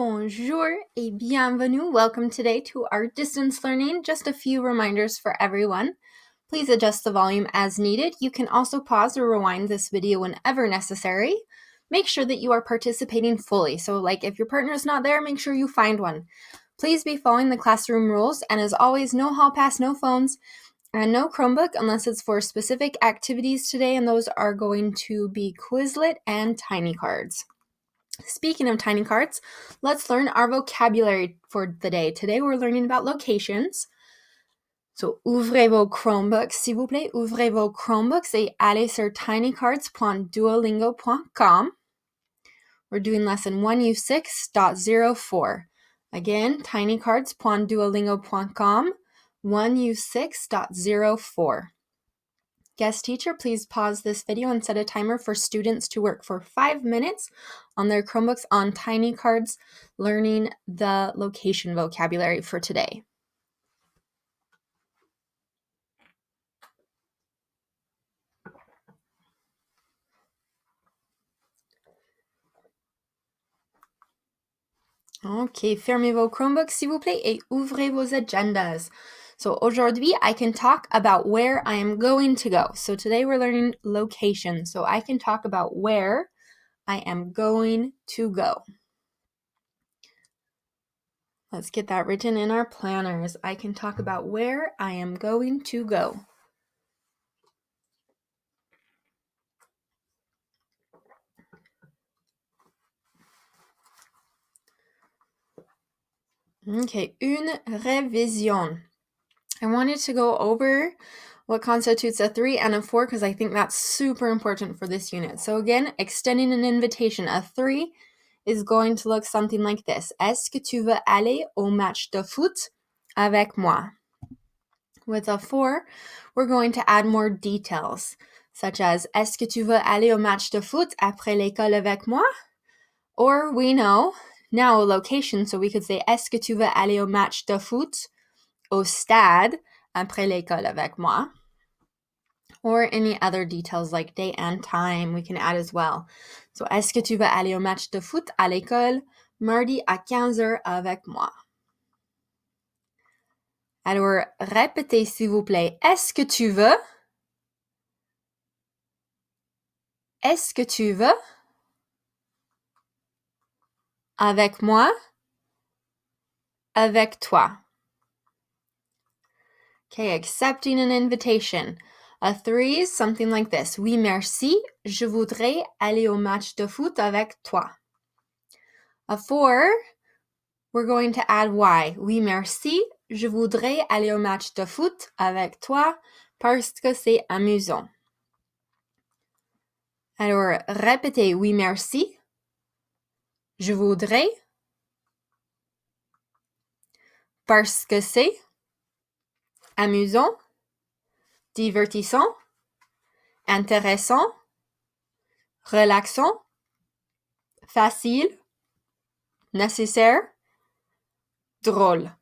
Bonjour et bienvenue. Welcome today to our distance learning. Just a few reminders for everyone. Please adjust the volume as needed. You can also pause or rewind this video whenever necessary. Make sure that you are participating fully. So like if your partner is not there, make sure you find one. Please be following the classroom rules, and as always, no hall pass, no phones, and no Chromebook unless it's for specific activities today, and those are going to be Quizlet and Tiny Cards. Speaking of tiny cards, let's learn our vocabulary for the day. Today we're learning about locations. So, ouvrez vos Chromebooks, s'il vous plaît. Ouvrez vos Chromebooks et allez sur tinycards.duolingo.com. We're doing lesson 1U6.04. Again, tinycards.duolingo.com, 1U6.04. Guest teacher, please pause this video and set a timer for students to work for 5 minutes on their Chromebooks on Tiny Cards, learning the location vocabulary for today. Ok, fermez vos Chromebooks, s'il vous plaît, et ouvrez vos agendas. So aujourd'hui, I can talk about where I am going to go. So today we're learning location. So I can talk about where I am going to go. Let's get that written in our planners. I can talk about where I am going to go. Okay, une révision. I wanted to go over what constitutes a 3 and a 4 because I think that's super important for this unit. So again, extending an invitation. A 3 is going to look something like this. Est-ce que tu veux aller au match de foot avec moi? With a 4, we're going to add more details, such as Est-ce que tu veux aller au match de foot après l'école avec moi? Or we know now a location, so we could say Est-ce que tu veux aller au match de foot au stade après l'école avec moi? Or any other details like date and time we can add as well. So, est-ce que tu veux aller au match de foot à l'école mardi à 15h avec moi? Alors, répétez s'il vous plaît. Est-ce que tu veux? Est-ce que tu veux? Avec moi? Avec toi. Okay, accepting an invitation. A 3 is something like this. Oui, merci. Je voudrais aller au match de foot avec toi. A 4, we're going to add why. Oui, merci. Je voudrais aller au match de foot avec toi parce que c'est amusant. Alors, répétez oui, merci. Je voudrais parce que c'est amusant, divertissant, intéressant, relaxant, facile, nécessaire, drôle.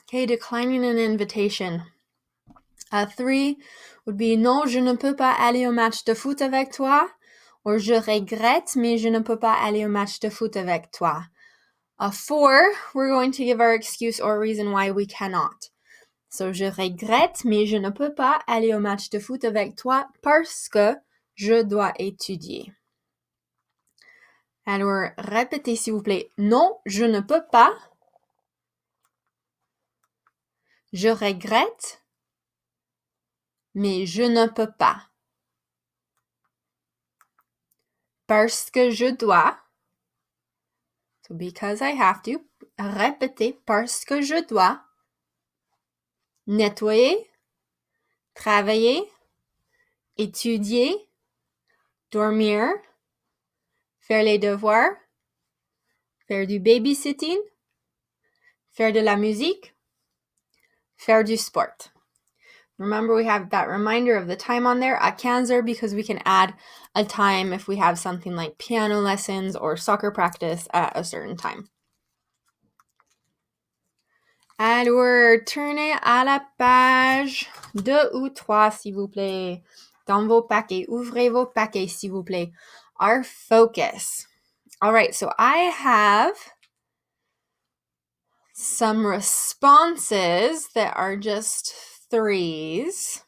Okay, declining an invitation. A 3 would be non, je ne peux pas aller au match de foot avec toi, or je regrette, mais je ne peux pas aller au match de foot avec toi. A 4, we're going to give our excuse or reason why we cannot. So, je regrette, mais je ne peux pas aller au match de foot avec toi parce que je dois étudier. Alors, répétez s'il vous plaît. Non, je ne peux pas. Je regrette, mais je ne peux pas. Parce que je dois. So, because I have to. Répétez, parce que je dois. Nettoyer, travailler, étudier, dormir, faire les devoirs, faire du babysitting, faire de la musique, faire du sport. Remember, we have that reminder of the time on there, à 15h, because we can add a time if we have something like piano lessons or soccer practice at a certain time. Alors, tournez à la page 2 ou 3, s'il vous plaît. Dans vos paquets. Ouvrez vos paquets, s'il vous plaît. Our focus. All right, so I have some responses that are just threes,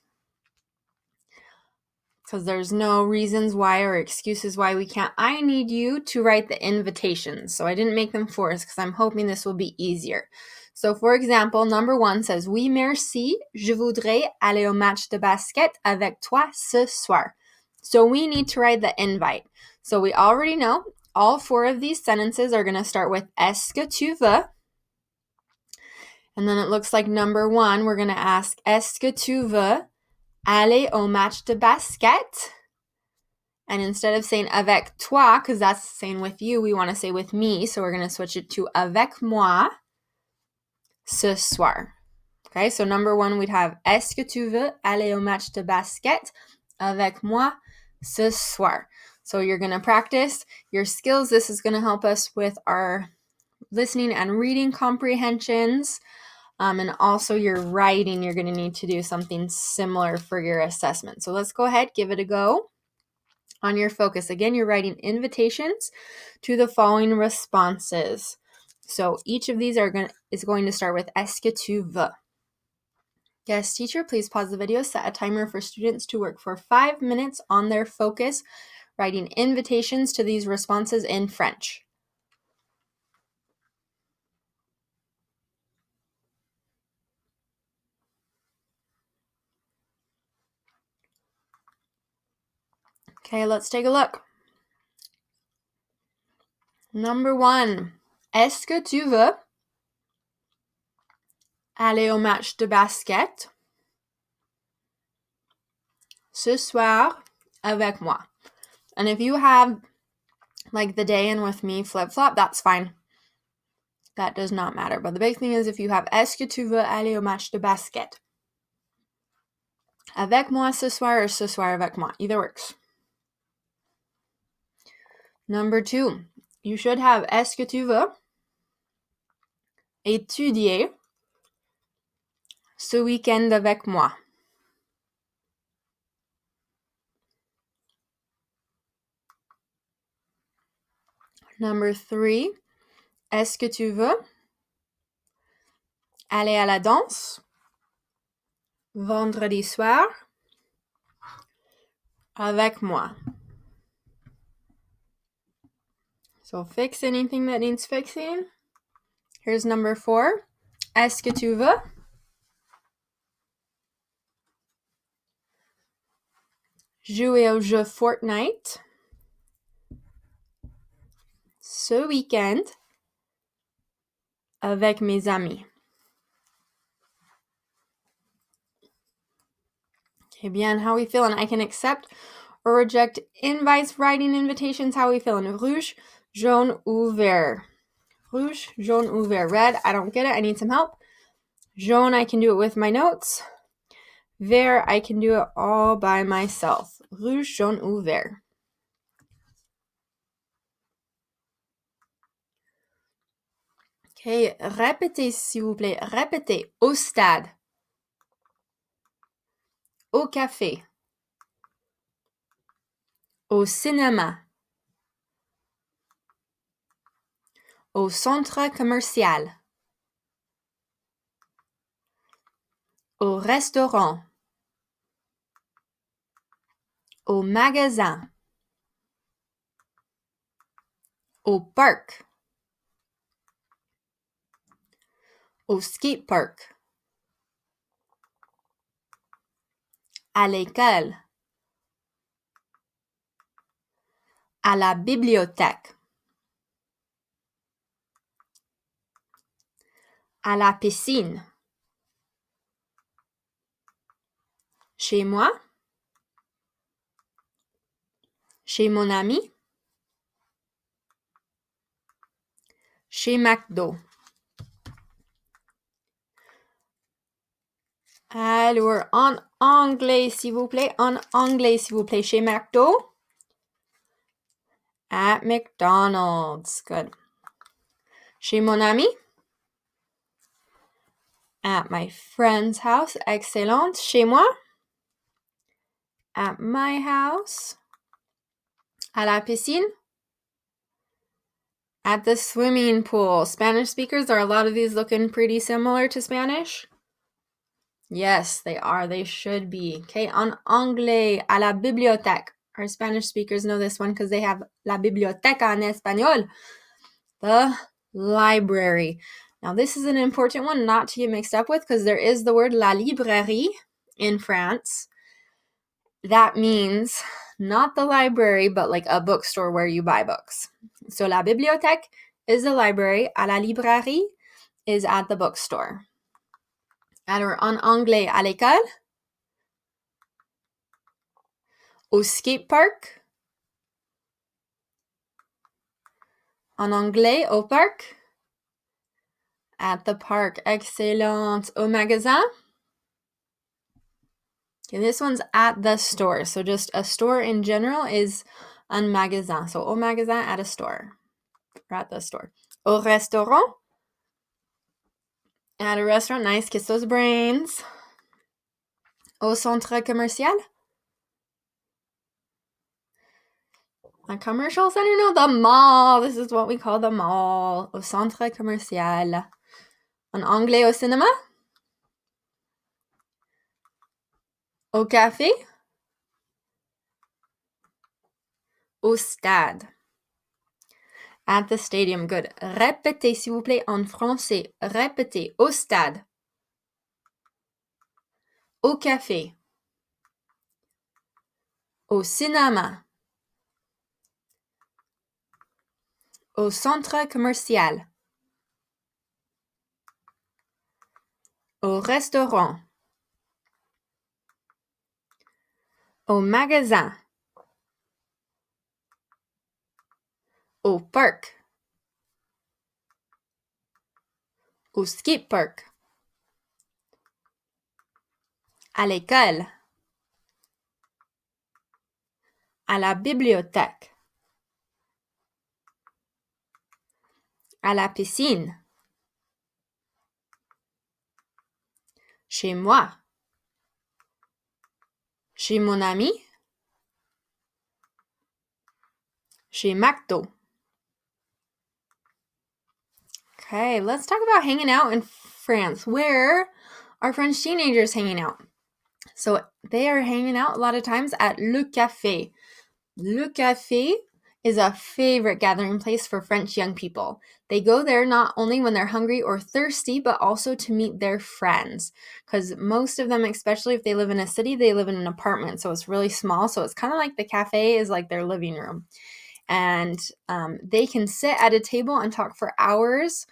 because there's no reasons why or excuses why we can't. I need you to write the invitations. So I didn't make them fours because I'm hoping this will be easier. So for example, number 1 says, Oui, merci, je voudrais aller au match de basket avec toi ce soir. So we need to write the invite. So we already know all 4 of these sentences are going to start with Est-ce que tu veux? And then it looks like number 1, we're going to ask, Est-ce que tu veux aller au match de basket? And instead of saying avec toi, because that's saying with you, we want to say with me. So we're going to switch it to avec moi ce soir. Okay, so number 1, we'd have Est-ce que tu veux aller au match de basket avec moi ce soir? So you're going to practice your skills. This is going to help us with our listening and reading comprehensions. And also your writing, you're going to need to do something similar for your assessment. So let's go ahead, give it a go. On your focus, again, you're writing invitations to the following responses. So each of these is going to start with Est-ce que tu veux? Yes, teacher, please pause the video, set a timer for students to work for 5 minutes on their focus, writing invitations to these responses in French. Okay, let's take a look. Number 1, Est-ce que tu veux aller au match de basket ce soir avec moi? And if you have like the day in with me flip-flop, that's fine. That does not matter. But the big thing is if you have Est-ce que tu veux aller au match de basket? Avec moi ce soir or ce soir avec moi. Either works. Number 2, you should have Est-ce que tu veux étudier ce week-end avec moi? Number 3, est-ce que tu veux aller à la danse vendredi soir avec moi? So fix anything that needs fixing. Here's number 4. Est-ce que tu veux jouer au jeu Fortnite ce week-end avec mes amis? Okay, bien, how we feeling? I can accept or reject invites, writing invitations. How we feeling? Rouge, jaune, ou vert? Rouge, jaune, ou vert? Red, I don't get it. I need some help. Jaune, I can do it with my notes. Vert, I can do it all by myself. Rouge, jaune, ou vert? Okay, répétez s'il vous plaît. Répétez. Au stade. Au café. Au cinéma. Au centre commercial. Au restaurant. Au magasin. Au parc. Au skate park. À l'école. À la bibliothèque. À la piscine. Chez moi. Chez mon ami. Chez McDo. Alors, en anglais, s'il vous plaît. En anglais, s'il vous plaît. Chez McDo. At McDonald's. Good. Chez mon ami. At my friend's house. Excellent. Chez moi. At my house. À la piscine. At the swimming pool. Spanish speakers, are a lot of these looking pretty similar to Spanish? Yes, they are. They should be. Okay, en anglais, à la bibliothèque. Our Spanish speakers know this one because they have la biblioteca en español. The library. Now, this is an important one not to get mixed up with because there is the word la librairie in France. That means not the library, but like a bookstore where you buy books. So la bibliothèque is the library. À la librairie is at the bookstore. Alors, en anglais, à l'école, au skate park. En anglais, au parc. At the park. Excellent. Au magasin. Okay, this one's at the store. So just a store in general is un magasin. So au magasin, at a store. Or at the store. Au restaurant. At a restaurant. Nice. Kiss those brains. Au centre commercial. A commercial center? No, the mall. This is what we call the mall. Au centre commercial. En anglais, au cinéma. Au café. Au stade. At the stadium. Good. Répétez, s'il vous plaît, en français. Répétez. Au stade. Au café. Au cinéma. Au centre commercial. Au restaurant. Au magasin. Au parc. Au skate park. À l'école. À la bibliothèque. À la piscine. Chez moi. Chez mon ami. Chez McDo. Okay, let's talk about hanging out in France. Where are French teenagers hanging out? So they are hanging out a lot of times at Le Café. Le Café is a favorite gathering place for French young people. They go there not only when they're hungry or thirsty, but also to meet their friends. Because most of them, especially if they live in a city, they live in an apartment. So it's really small. So it's kind of like the cafe is like their living room. And they can sit at a table and talk for hours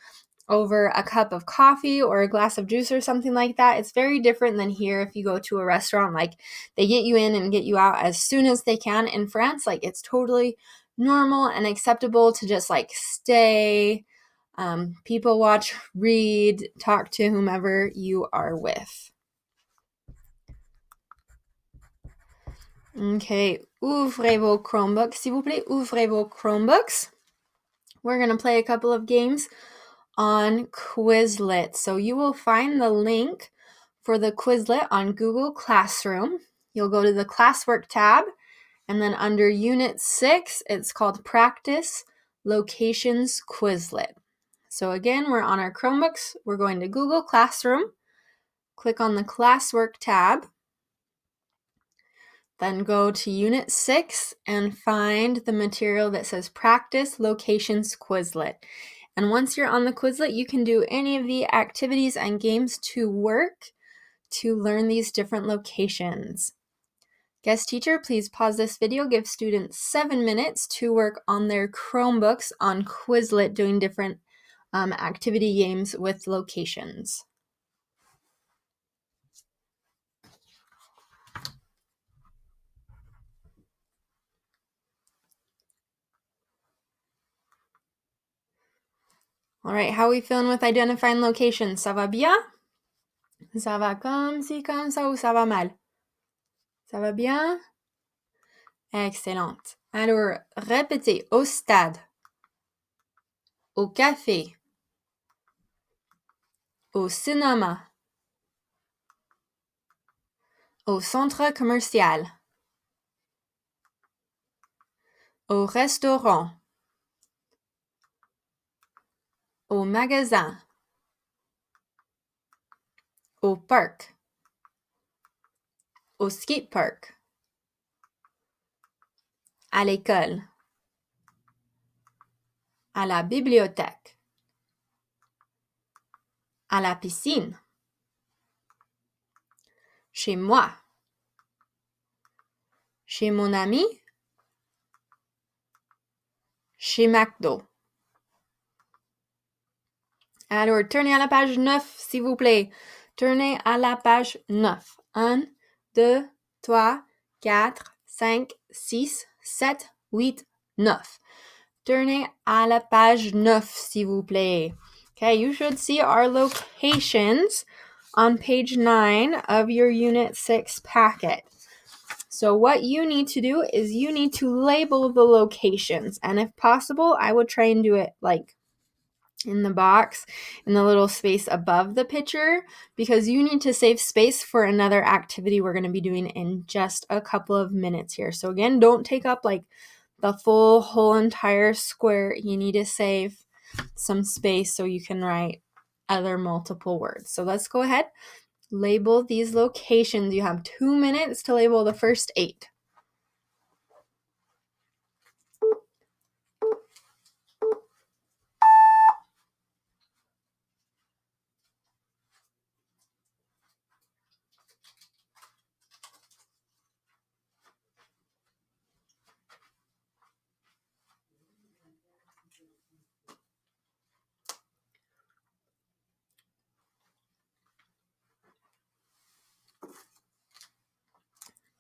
over a cup of coffee or a glass of juice or something like that. It's very different than here. If you go to a restaurant, like they get you in and get you out as soon as they can. In France, like it's totally normal and acceptable to just like stay, people watch, read, talk to whomever you are with. Okay, ouvrez vos Chromebooks. S'il vous plaît, ouvrez vos Chromebooks. We're going to play a couple of games on Quizlet. So you will find the link for the Quizlet on Google Classroom. You'll go to the classwork tab, and then under Unit 6, it's called Practice Locations Quizlet. So again, we're on our Chromebooks. We're going to Google Classroom. Click on the Classwork tab. Then go to Unit 6 and find the material that says Practice Locations Quizlet. And once you're on the Quizlet, you can do any of the activities and games to work to learn these different locations. Guest teacher, please pause this video. Give students 7 minutes to work on their Chromebooks on Quizlet doing different activity games with locations. All right, how are we feeling with identifying locations? Ça va bien? Ça va comme ci, comme ça, ou ça va mal? Ça va bien? Excellent. Alors, répétez. Au stade. Au café. Au cinéma. Au centre commercial. Au restaurant. au magasin, au parc, au skate park, à l'école, à la bibliothèque, à la piscine, chez moi, chez mon ami, chez McDo. Alors, tournez à la page 9, s'il vous plaît. Tournez à la page 9. 1, 2, 3, 4, 5, 6, 7, 8, 9. Tournez à la page 9, s'il vous plaît. Okay, you should see our locations on page 9 of your Unit 6 packet. So what you need to do is you need to label the locations. And if possible, I would try and do it like in the box, in the little space above the picture, because you need to save space for another activity we're going to be doing in just a couple of minutes here. So again, don't take up like the whole entire square. You need to save some space so you can write other multiple words. So let's go ahead, label these locations. You have 2 minutes to label the first 8.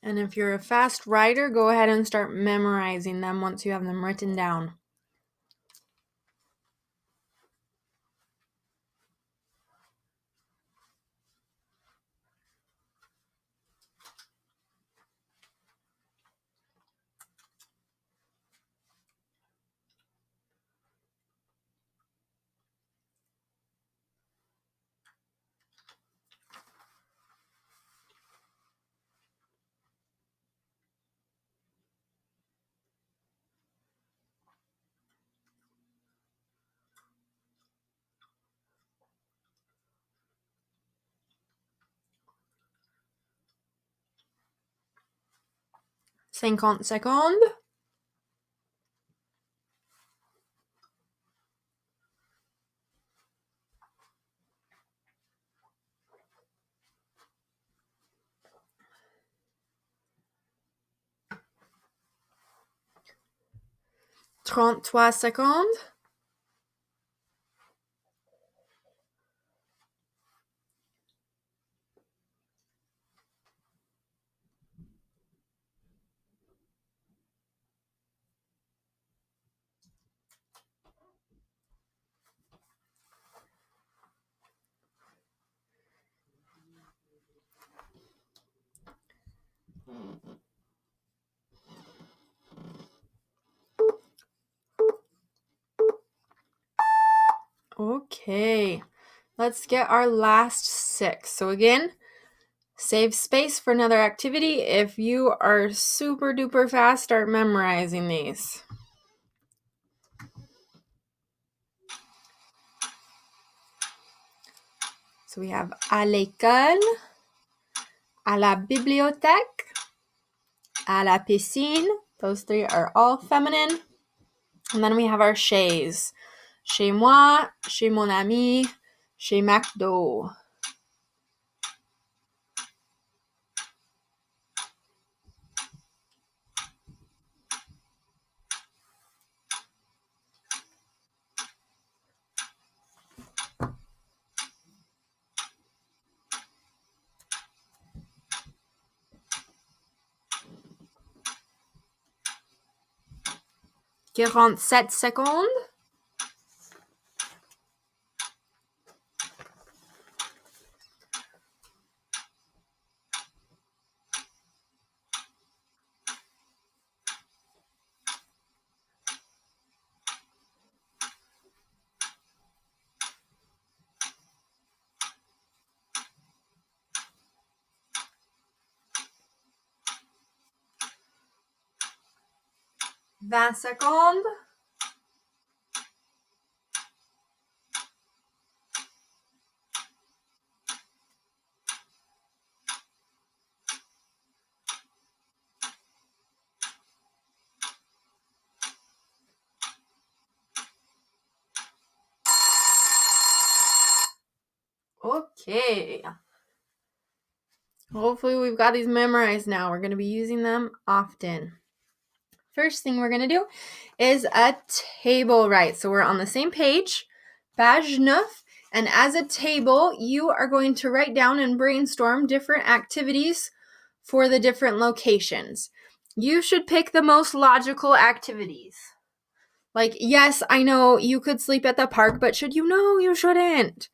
And if you're a fast writer, go ahead and start memorizing them once you have them written down. Cinquante secondes. Trente-trois secondes. Okay, let's get our last 6. So again, save space for another activity. If you are super duper fast, start memorizing these. So we have à l'école, à la bibliothèque, à la piscine. Those 3 are all feminine. And then we have our chez. Chez moi, chez mon ami, chez McDo. Quarante-sept secondes. Vingt secondes. Okay. Hopefully we've got these memorized now. We're going to be using them often. First thing we're going to do is a table write. So we're on the same page, page 9. And as a table, you are going to write down and brainstorm different activities for the different locations. You should pick the most logical activities. Like, yes, I know you could sleep at the park, but should you? No, you shouldn't.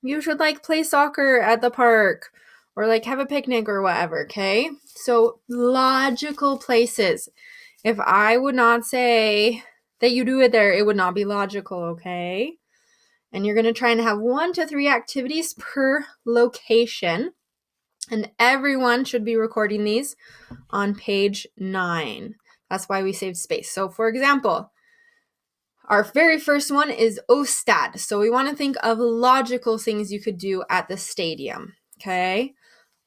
You should play soccer at the park or have a picnic or whatever, okay? So logical places. If I would not say that you do it there, it would not be logical, okay? And you're going to try and have 1 to 3 activities per location. And everyone should be recording these on page 9. That's why we saved space. So for example, our very first one is au stade. So we want to think of logical things you could do at the stadium, okay?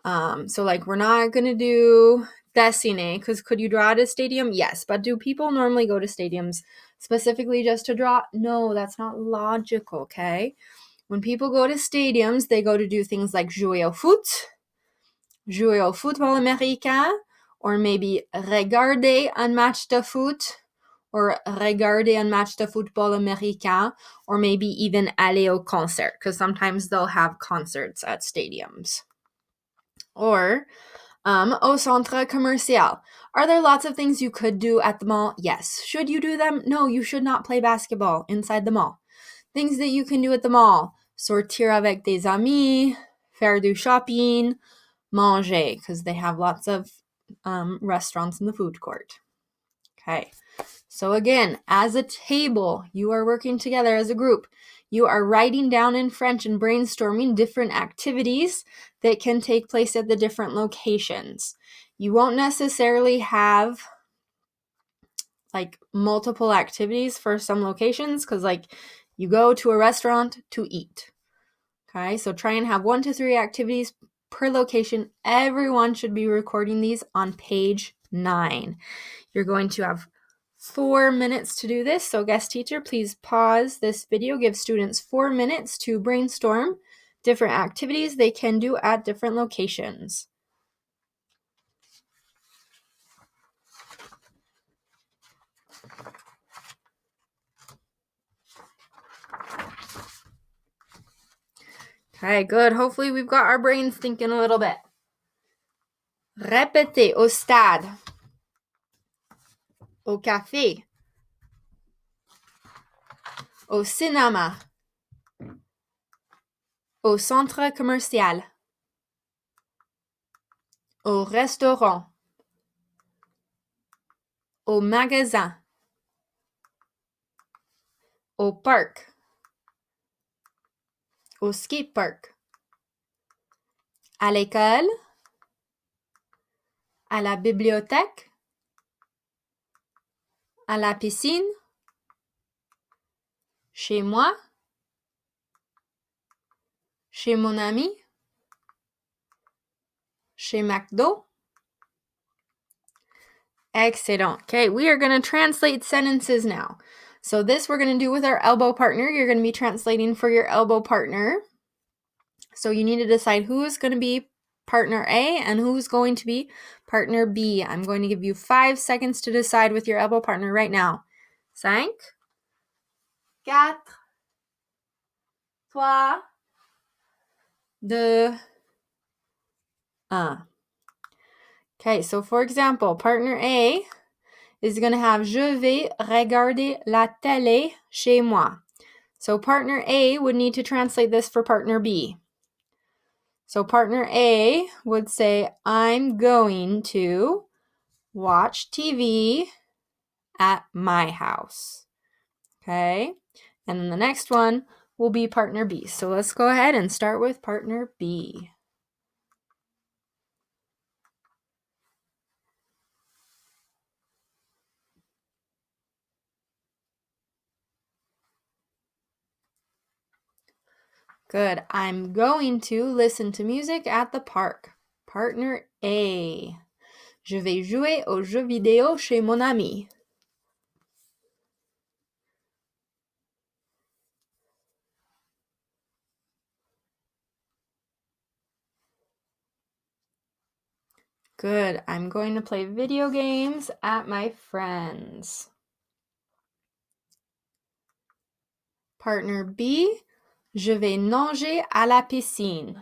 So we're not going to do dessiner, because could you draw at a stadium? Yes, but do people normally go to stadiums specifically just to draw? No, that's not logical, okay? When people go to stadiums, they go to do things like jouer au football américain, or maybe regarder un match de foot, or regarder un match de football américain, or maybe even aller au concert, because sometimes they'll have concerts at stadiums. Or au centre commercial. Are there lots of things you could do at the mall? Yes. Should you do them? No, you should not play basketball inside the mall. Things that you can do at the mall: sortir avec des amis, faire du shopping, manger, because they have lots of restaurants in the food court. Okay. So again, as a table, you are working together as a group. You are writing down in French and brainstorming different activities that can take place at the different locations. You won't necessarily have multiple activities for some locations, because you go to a restaurant to eat. Okay, so try and have 1 to 3 activities per location. Everyone should be recording these on page 9. You're going to have 4 minutes to do this. So guest teacher, please pause this video. Give students 4 minutes to brainstorm different activities they can do at different locations. Okay, good. Hopefully we've got our brains thinking a little bit. Répétez: au stade, au café, au cinéma, au centre commercial, au restaurant, au magasin, au parc, au skate park, à l'école, à la bibliothèque, à la piscine, chez moi, chez mon ami, chez McDo. Excellent. Okay, we are going to translate sentences now. So this we're going to do with our elbow partner. You're going to be translating for your elbow partner. So you need to decide who is going to be partner A and who's going to be partner B. I'm going to give you 5 seconds to decide with your elbow partner right now. 5, 4, 3, 2, 1. Okay, so for example, partner A is going to have je vais regarder la télé chez moi. So partner A would need to translate this for partner B. So partner A would say, I'm going to watch TV at my house. Okay? And then the next one will be partner B. So let's go ahead and start with partner B. Good. I'm going to listen to music at the park. Partner A. Je vais jouer aux jeux vidéo chez mon ami. Good. I'm going to play video games at my friend's. Partner B, je vais nager à la piscine.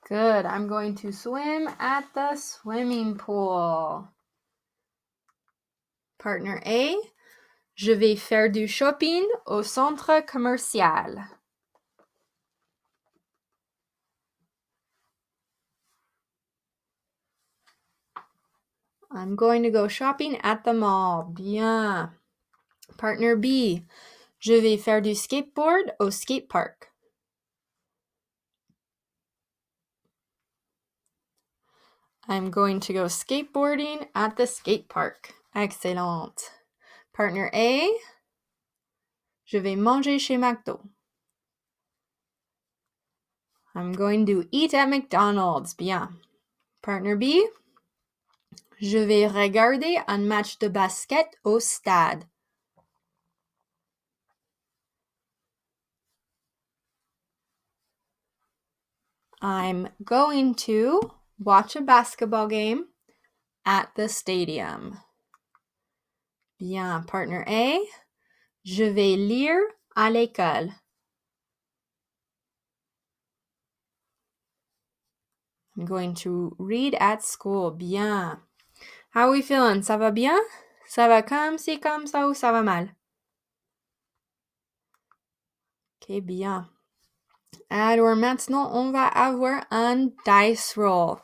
Good. I'm going to swim at the swimming pool. Partner A, je vais faire du shopping au centre commercial. I'm going to go shopping at the mall. Bien. Partner B, je vais faire du skateboard au skate park. I'm going to go skateboarding at the skate park. Excellent. Partner A, je vais manger chez McDo. I'm going to eat at McDonald's. Bien. Partner B, je vais regarder un match de basket au stade. I'm going to watch a basketball game at the stadium. Bien. Partner A, je vais lire à l'école. I'm going to read at school. Bien. How are we feeling? Ça va bien? Ça va comme si, comme ça, ou ça va mal? Ok, bien. Alors maintenant, on va avoir un dice roll.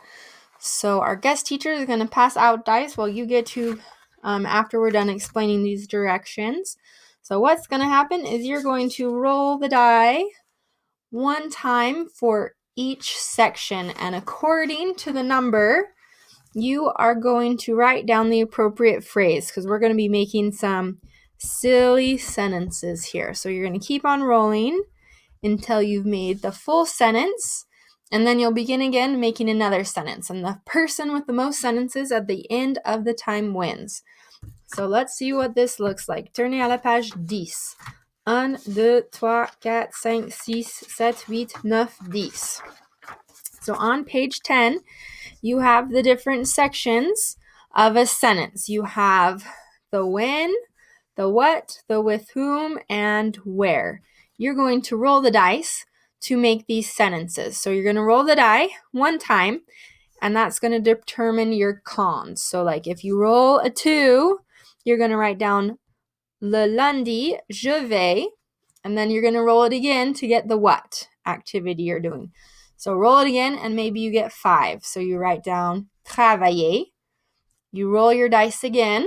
So our guest teacher is going to pass out dice while you get to, after we're done explaining these directions. So what's going to happen is you're going to roll the die one time for each section, and according to the number, you are going to write down the appropriate phrase, because we're going to be making some silly sentences here. So you're going to keep on rolling until you've made the full sentence, and then you'll begin again making another sentence. And the person with the most sentences at the end of the time wins. So let's see what this looks like. Tournez à la page 10. 1, 2, 3, 4, 5, 6, 7, 8, 9, 10. So on page 10, you have the different sections of a sentence. You have the when, the what, the with whom, and where. You're going to roll the dice to make these sentences. So you're going to roll the die one time, and that's going to determine your cons. So like if you roll a 2, you're going to write down le lundi, je vais, and then you're going to roll it again to get the what activity you're doing. So roll it again, and maybe you get 5. So you write down travailler. You roll your dice again.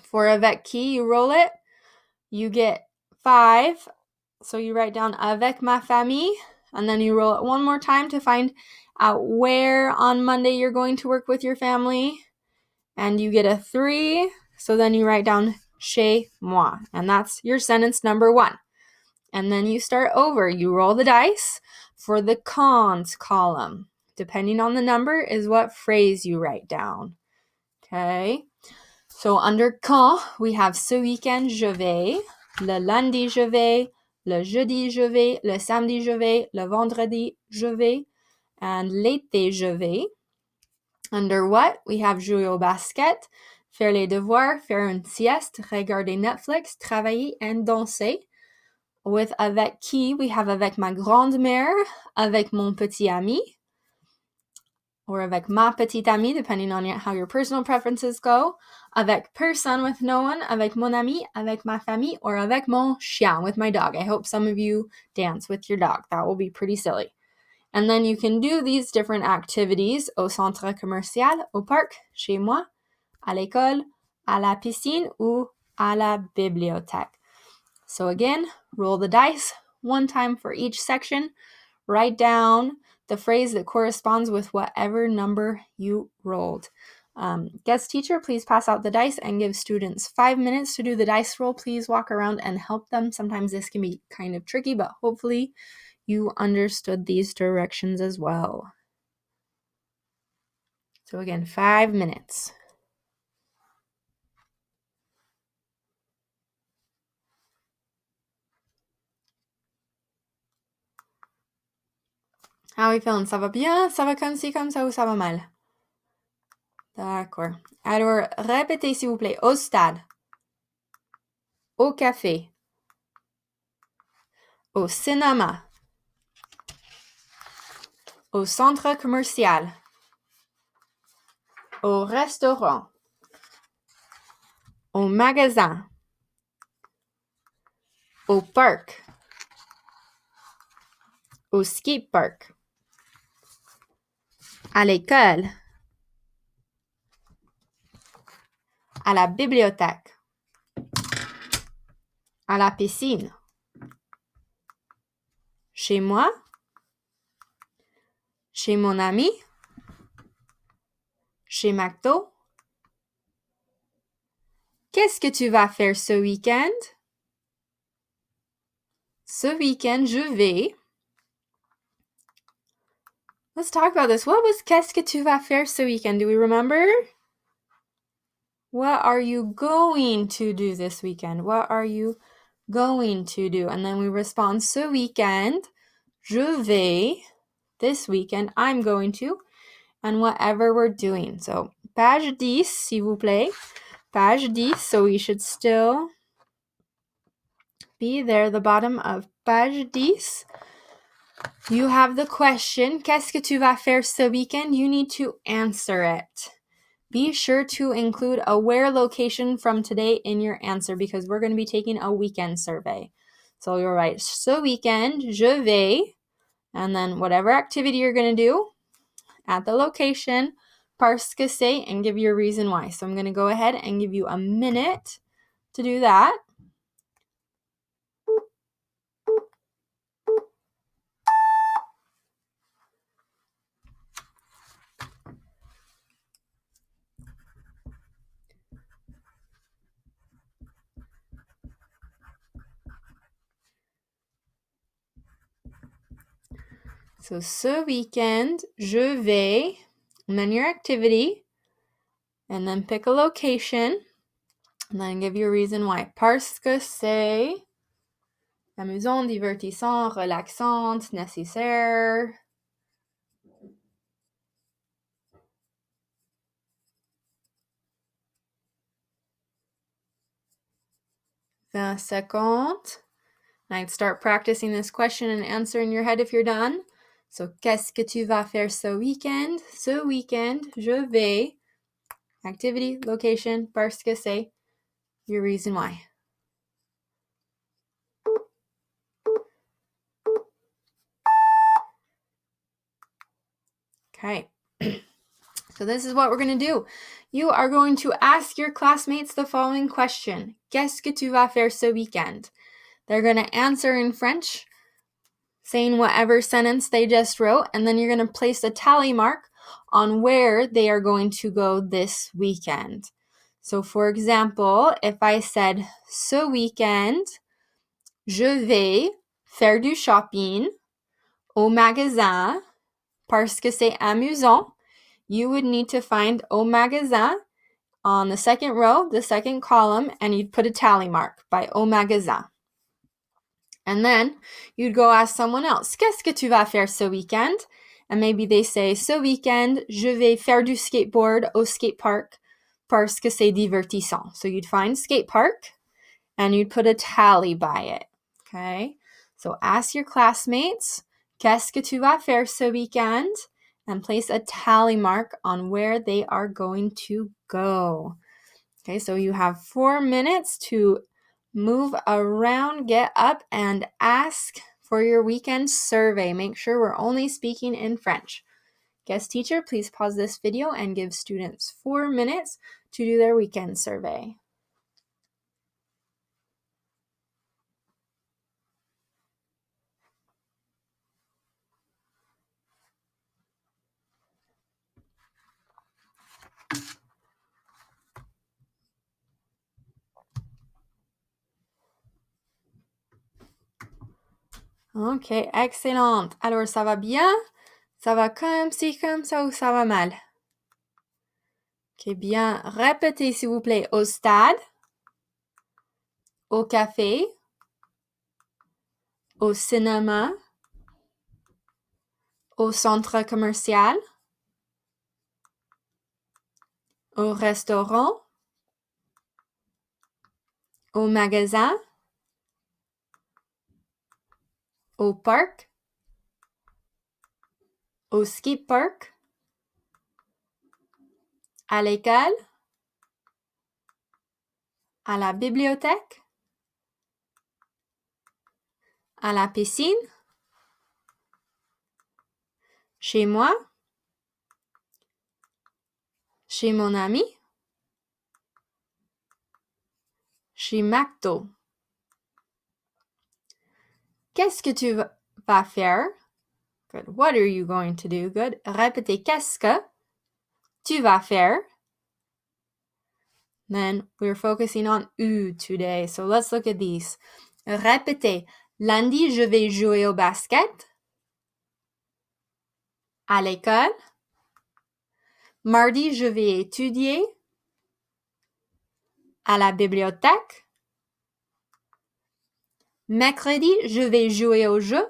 For avec qui, you roll it. You get 5. So you write down avec ma famille, and then you roll it one more time to find out where on Monday you're going to work with your family. And you get a 3. So then you write down chez moi, and that's your sentence number 1. And then you start over. You roll the dice for the cons column. Depending on the number is what phrase you write down. Okay? So under quand, we have ce week-end, je vais, le lundi, je vais, le jeudi, je vais, le samedi, je vais, le vendredi, je vais, and l'été, je vais. Under what, we have jouer au basket, faire les devoirs, faire une sieste, regarder Netflix, travailler, and danser. With avec qui, we have avec ma grand-mère, avec mon petit ami, or avec ma petite amie, depending on how your personal preferences go. Avec personne, with no one. Avec mon ami, avec ma famille, or avec mon chien, with my dog. I hope some of you dance with your dog. That will be pretty silly. And then you can do these different activities au centre commercial, au parc, chez moi, à l'école, à la piscine, ou à la bibliothèque. So again, roll the dice one time for each section. Write down the phrase that corresponds with whatever number you rolled. Guest teacher, please pass out the dice and give students 5 minutes to do the dice roll. Please walk around and help them. Sometimes this can be kind of tricky, but hopefully you understood these directions as well. So again, 5 minutes. How are we feeling? Ça va bien? Ça va comme ci, comme ça ou ça va mal? D'accord. Alors, répétez s'il vous plaît. Au stade. Au café. Au cinéma. Au centre commercial. Au restaurant. Au magasin. Au parc. Au skatepark. À l'école. À la bibliothèque. À la piscine. Chez moi. Chez mon ami. Chez McDo. Qu'est-ce que tu vas faire ce week-end? Ce week-end, je vais. Let's talk about this. What was qu'est-ce que tu vas faire ce weekend? Do we remember? What are you going to do this weekend? What are you going to do? And then we respond, ce weekend, je vais. This weekend, I'm going to. And whatever we're doing. So, page 10, s'il vous plaît. Page 10, so we should still be there, the bottom of page 10. You have the question, qu'est-ce que tu vas faire ce weekend? You need to answer it. Be sure to include a where location from today in your answer because we're going to be taking a weekend survey. So you'll write, ce weekend, je vais, and then whatever activity you're going to do at the location, parce que c'est, and give your reason why. So I'm going to go ahead and give you a minute to do that. So, ce weekend, je vais, and then your activity, and then pick a location, and then give your reason why. Parce que c'est amusant, divertissant, relaxante, nécessaire. The second. I'd start practicing this question and answer in your head if you're done. So, qu'est-ce que tu vas faire ce weekend? Ce weekend, je vais. Activity, location, parce que c'est. Your reason why. Okay. So this is what we're going to do. You are going to ask your classmates the following question. Qu'est-ce que tu vas faire ce weekend? They're going to answer in French, saying whatever sentence they just wrote, and then you're going to place a tally mark on where they are going to go this weekend. So for example, if I said, ce weekend, je vais faire du shopping au magasin parce que c'est amusant, you would need to find au magasin on the second row, the second column, and you'd put a tally mark by au magasin. And then you'd go ask someone else, qu'est-ce que tu vas faire ce weekend? And maybe they say, ce weekend, je vais faire du skateboard au skatepark parce que c'est divertissant. So you'd find skatepark and you'd put a tally by it. Okay? So ask your classmates, qu'est-ce que tu vas faire ce weekend? And place a tally mark on where they are going to go. Okay, so you have 4 minutes to move around, get up, and ask for your weekend survey. Make sure we're only speaking in French. Guest teacher, please pause this video and give students 4 minutes to do their weekend survey. Ok, excellent. Alors, ça va bien? Ça va comme ci, comme ça ou ça va mal? Ok, bien. Répétez, s'il vous plaît. Au stade, au café, au cinéma, au centre commercial, au restaurant, au magasin, au parc, au ski park, à l'école, à la bibliothèque, à la piscine, chez moi, chez mon ami, chez McDo. Qu'est-ce que tu vas faire? Good. What are you going to do? Good. Répétez qu'est-ce que tu vas faire. Then we're focusing on U today. So let's look at these. Répétez. Lundi, je vais jouer au basket. À l'école. Mardi, je vais étudier. À la bibliothèque. Mercredi, je vais jouer au jeu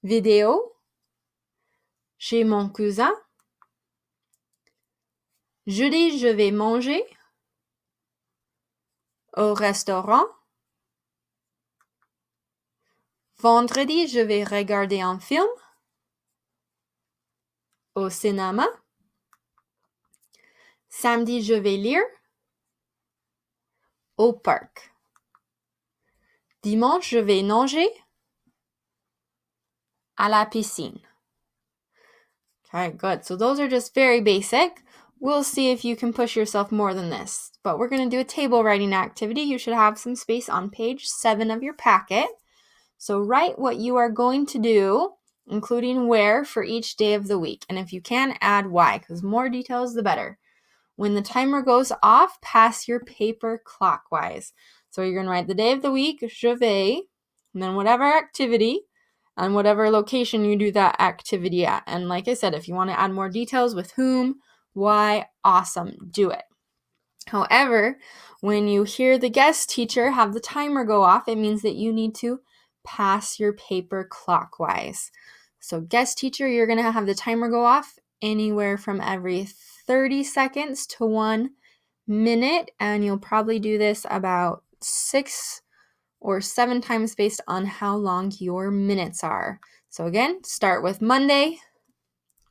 vidéo chez mon cousin. Jeudi, je vais manger au restaurant. Vendredi, je vais regarder un film au cinéma. Samedi, je vais lire au parc. Dimanche, je vais nager à la piscine. Okay, good. So those are just very basic. We'll see if you can push yourself more than this. But we're going to do a table writing activity. You should have some space on page 7 of your packet. So write what you are going to do, including where for each day of the week. And if you can, add why, because more details the better. When the timer goes off, pass your paper clockwise. So you're going to write the day of the week, je vais, and then whatever activity and whatever location you do that activity at. And like I said, if you want to add more details with whom, why, awesome, do it. However, when you hear the guest teacher have the timer go off, it means that you need to pass your paper clockwise. So guest teacher, you're going to have the timer go off anywhere from every 30 seconds to 1 minute, and you'll probably do this about 6 or 7 times based on how long your minutes are. So again, start with Monday,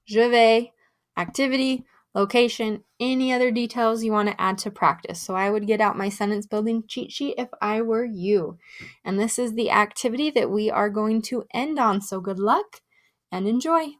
je vais, activity, location, any other details you want to add to practice. So I would get out my sentence building cheat sheet if I were you. And this is the activity that we are going to end on. So good luck and enjoy.